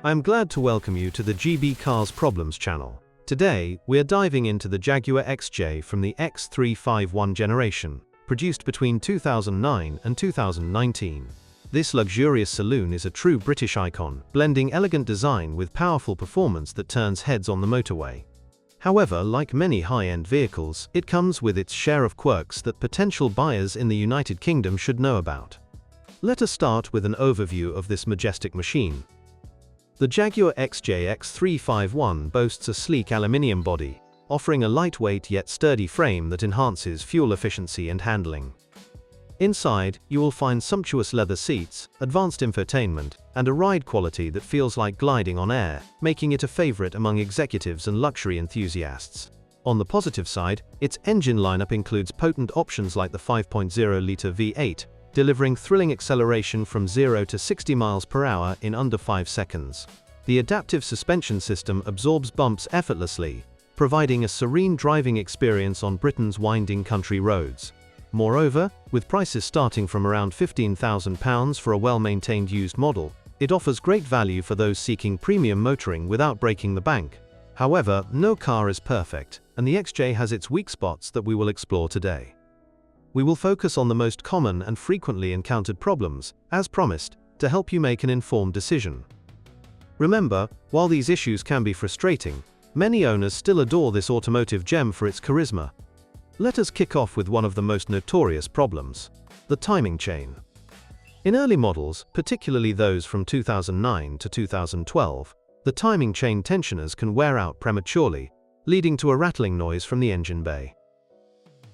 I am glad to welcome you to the GB Cars Problems channel. Today, we are diving into the Jaguar XJ from the X351 generation, produced between 2009 and 2019. This luxurious saloon is a true British icon, blending elegant design with powerful performance that turns heads on the motorway. However, like many high-end vehicles, it comes with its share of quirks that potential buyers in the United Kingdom should know about. Let us start with an overview of this majestic machine. The Jaguar XJ X351 boasts a sleek aluminium body, offering a lightweight yet sturdy frame that enhances fuel efficiency and handling. Inside, you will find sumptuous leather seats, advanced infotainment, and a ride quality that feels like gliding on air, making it a favorite among executives and luxury enthusiasts. On the positive side, its engine lineup includes potent options like the 5.0-liter V8, delivering thrilling acceleration from 0 to 60 miles per hour in under 5 seconds. The adaptive suspension system absorbs bumps effortlessly, providing a serene driving experience on Britain's winding country roads. Moreover, with prices starting from around £15,000 for a well-maintained used model, it offers great value for those seeking premium motoring without breaking the bank. However, no car is perfect, and the XJ has its weak spots that we will explore today. We will focus on the most common and frequently encountered problems, as promised, to help you make an informed decision. Remember, while these issues can be frustrating, many owners still adore this automotive gem for its charisma. Let us kick off with one of the most notorious problems: the timing chain. In early models, particularly those from 2009 to 2012, the timing chain tensioners can wear out prematurely, leading to a rattling noise from the engine bay.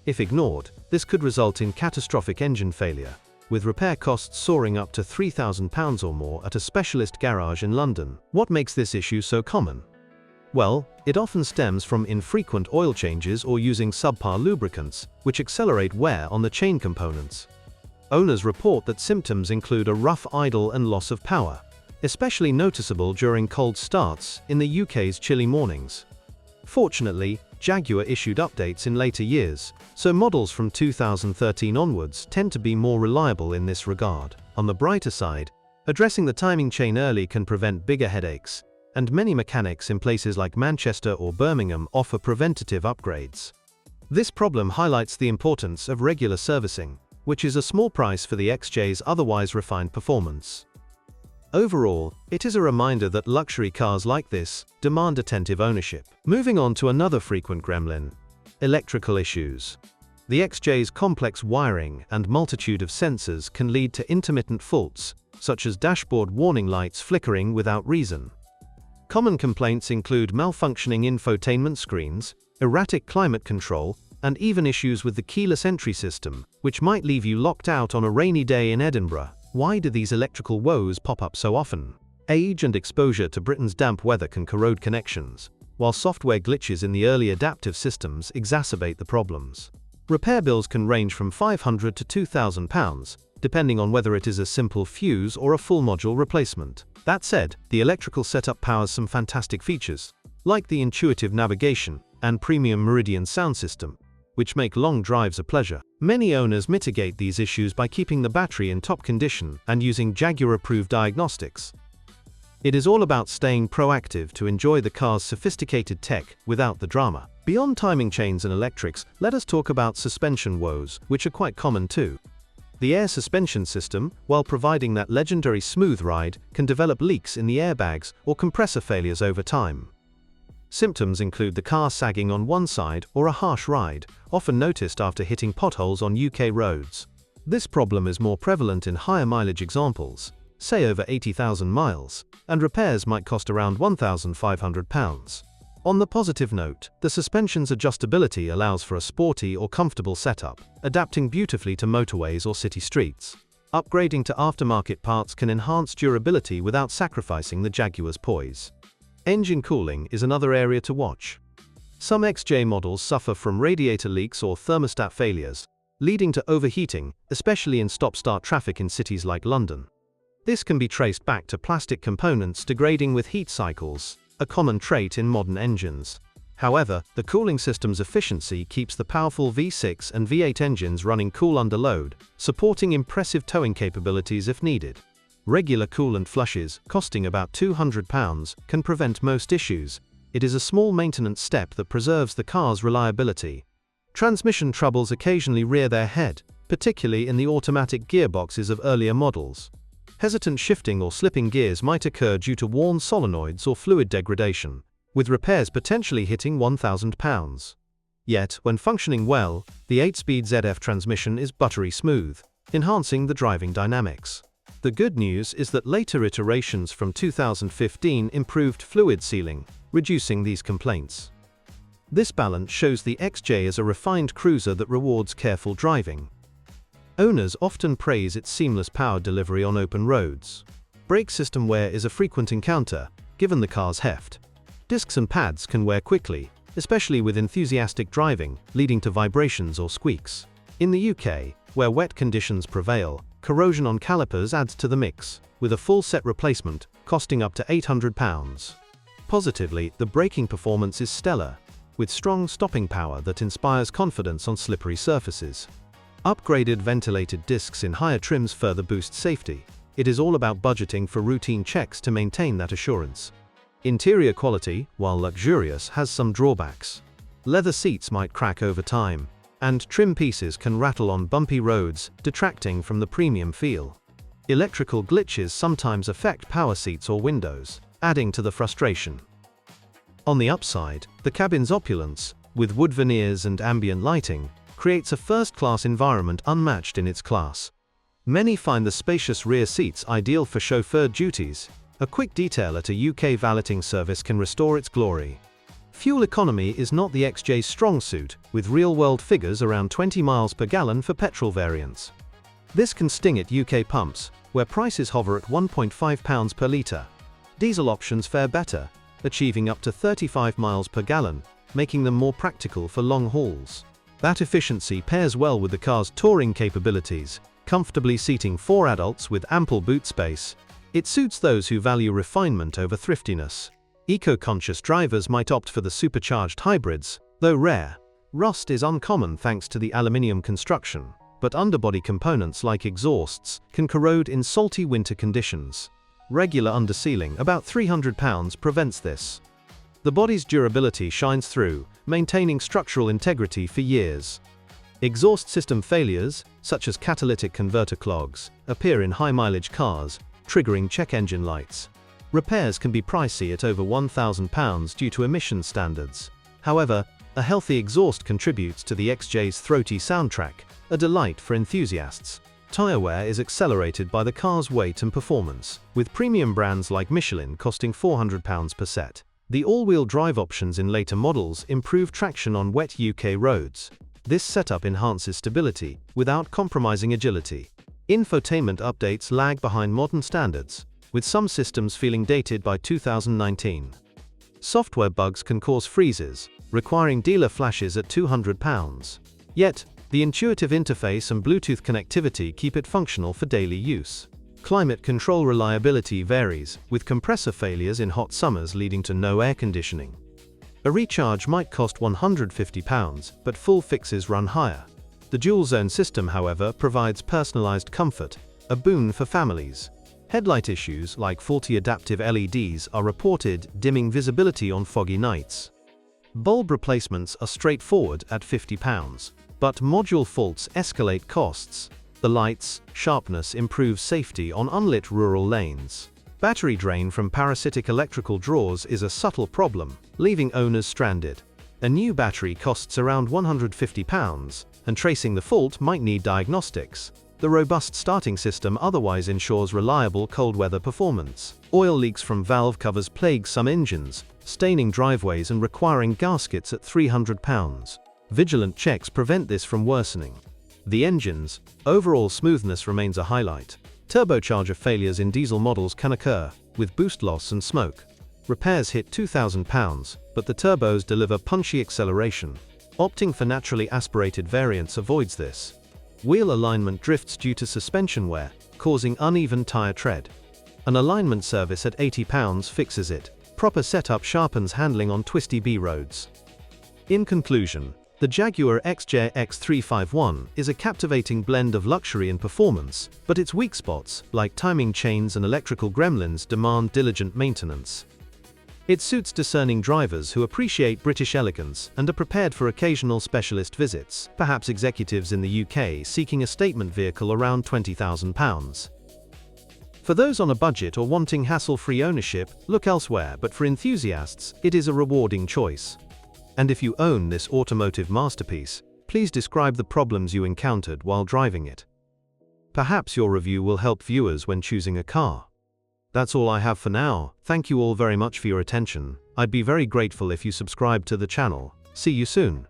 If ignored, this could result in catastrophic engine failure, with repair costs soaring up to £3,000 or more at a specialist garage in London. What makes this issue so common? Well, it often stems from infrequent oil changes or using subpar lubricants, which accelerate wear on the chain components. Owners report that symptoms include a rough idle and loss of power, especially noticeable during cold starts in the UK's chilly mornings. Fortunately, Jaguar issued updates in later years, so models from 2013 onwards tend to be more reliable in this regard. On the brighter side, addressing the timing chain early can prevent bigger headaches, and many mechanics in places like Manchester or Birmingham offer preventative upgrades. This problem highlights the importance of regular servicing, which is a small price for the XJ's otherwise refined performance. Overall, it is a reminder that luxury cars like this demand attentive ownership. Moving on to another frequent gremlin: electrical issues. The XJ's complex wiring and multitude of sensors can lead to intermittent faults, such as dashboard warning lights flickering without reason. Common complaints include malfunctioning infotainment screens, erratic climate control, and even issues with the keyless entry system, which might leave you locked out on a rainy day in Edinburgh. Why do these electrical woes pop up so often? Age and exposure to Britain's damp weather can corrode connections, while software glitches in the early adaptive systems exacerbate the problems. Repair bills can range from £500 to £2,000, depending on whether it is a simple fuse or a full module replacement. That said, the electrical setup powers some fantastic features, like the intuitive navigation and premium Meridian sound system, which make long drives a pleasure. Many owners mitigate these issues by keeping the battery in top condition and using Jaguar-approved diagnostics. It is all about staying proactive to enjoy the car's sophisticated tech without the drama. Beyond timing chains and electrics, let us talk about suspension woes, which are quite common too. The air suspension system, while providing that legendary smooth ride, can develop leaks in the airbags or compressor failures over time. Symptoms include the car sagging on one side or a harsh ride, often noticed after hitting potholes on UK roads. This problem is more prevalent in higher mileage examples, say over 80,000 miles, and repairs might cost around £1,500. On the positive note, the suspension's adjustability allows for a sporty or comfortable setup, adapting beautifully to motorways or city streets. Upgrading to aftermarket parts can enhance durability without sacrificing the Jaguar's poise. Engine cooling is another area to watch. Some XJ models suffer from radiator leaks or thermostat failures, leading to overheating, especially in stop-start traffic in cities like London. This can be traced back to plastic components degrading with heat cycles, a common trait in modern engines. However, the cooling system's efficiency keeps the powerful V6 and V8 engines running cool under load, supporting impressive towing capabilities if needed. Regular coolant flushes, costing about £200, can prevent most issues. It is a small maintenance step that preserves the car's reliability. Transmission troubles occasionally rear their head, particularly in the automatic gearboxes of earlier models. Hesitant shifting or slipping gears might occur due to worn solenoids or fluid degradation, with repairs potentially hitting £1,000. Yet, when functioning well, the 8-speed ZF transmission is buttery smooth, enhancing the driving dynamics. The good news is that later iterations from 2015 improved fluid sealing, reducing these complaints. This balance shows the XJ as a refined cruiser that rewards careful driving. Owners often praise its seamless power delivery on open roads. Brake system wear is a frequent encounter, given the car's heft. Discs and pads can wear quickly, especially with enthusiastic driving, leading to vibrations or squeaks. In the UK, where wet conditions prevail, corrosion on calipers adds to the mix, with a full set replacement costing up to £800. Positively, the braking performance is stellar, with strong stopping power that inspires confidence on slippery surfaces. Upgraded ventilated discs in higher trims further boost safety. It is all about budgeting for routine checks to maintain that assurance. Interior quality, while luxurious, has some drawbacks. Leather seats might crack over time, and trim pieces can rattle on bumpy roads, detracting from the premium feel. Electrical glitches sometimes affect power seats or windows, adding to the frustration. On the upside, the cabin's opulence, with wood veneers and ambient lighting, creates a first-class environment unmatched in its class. Many find the spacious rear seats ideal for chauffeur duties. A quick detail at a UK valeting service can restore its glory. Fuel economy is not the XJ's strong suit, with real-world figures around 20 miles per gallon for petrol variants. This can sting at UK pumps, where prices hover at £1.5 per litre. Diesel options fare better, achieving up to 35 miles per gallon, making them more practical for long hauls. That efficiency pairs well with the car's touring capabilities, comfortably seating 4 adults with ample boot space. It suits those who value refinement over thriftiness. Eco-conscious drivers might opt for the supercharged hybrids, though rare. Rust is uncommon thanks to the aluminium construction, but underbody components like exhausts can corrode in salty winter conditions. Regular undersealing, about £300, prevents this. The body's durability shines through, maintaining structural integrity for years. Exhaust system failures, such as catalytic converter clogs, appear in high-mileage cars, triggering check engine lights. Repairs can be pricey at over £1,000 due to emission standards. However, a healthy exhaust contributes to the XJ's throaty soundtrack, a delight for enthusiasts. Tire wear is accelerated by the car's weight and performance, with premium brands like Michelin costing £400 per set. The all-wheel drive options in later models improve traction on wet UK roads. This setup enhances stability, without compromising agility. Infotainment updates lag behind modern standards, with some systems feeling dated by 2019. Software bugs can cause freezes, requiring dealer flashes at £200. Yet, the intuitive interface and Bluetooth connectivity keep it functional for daily use. Climate control reliability varies, with compressor failures in hot summers leading to no air conditioning. A recharge might cost £150, but full fixes run higher. The dual-zone system, however, provides personalized comfort, a boon for families. Headlight issues, like faulty adaptive LEDs, are reported, dimming visibility on foggy nights. Bulb replacements are straightforward at £50, but module faults escalate costs. The light's sharpness improves safety on unlit rural lanes. Battery drain from parasitic electrical drawers is a subtle problem, leaving owners stranded. A new battery costs around £150, and tracing the fault might need diagnostics. The robust starting system otherwise ensures reliable cold weather performance. Oil leaks from valve covers plague some engines, staining driveways and requiring gaskets at £300. Vigilant checks prevent this from worsening. The engine's overall smoothness remains a highlight. Turbocharger failures in diesel models can occur, with boost loss and smoke. Repairs hit £2,000, but the turbos deliver punchy acceleration. Opting for naturally aspirated variants avoids this. Wheel alignment drifts due to suspension wear, causing uneven tire tread. An alignment service at £80 fixes it. Proper setup sharpens handling on twisty B roads. In conclusion, The Jaguar XJ X351 is a captivating blend of luxury and performance, but its weak spots, like timing chains and electrical gremlins, demand diligent maintenance. It suits discerning drivers who appreciate British elegance and are prepared for occasional specialist visits, perhaps executives in the UK seeking a statement vehicle around £20,000. For those on a budget or wanting hassle-free ownership, look elsewhere, but for enthusiasts, it is a rewarding choice. And if you own this automotive masterpiece, please describe the problems you encountered while driving it. Perhaps your review will help viewers when choosing a car. That's all I have for now. Thank you all very much for your attention. I'd be very grateful if you subscribe to the channel. See you soon.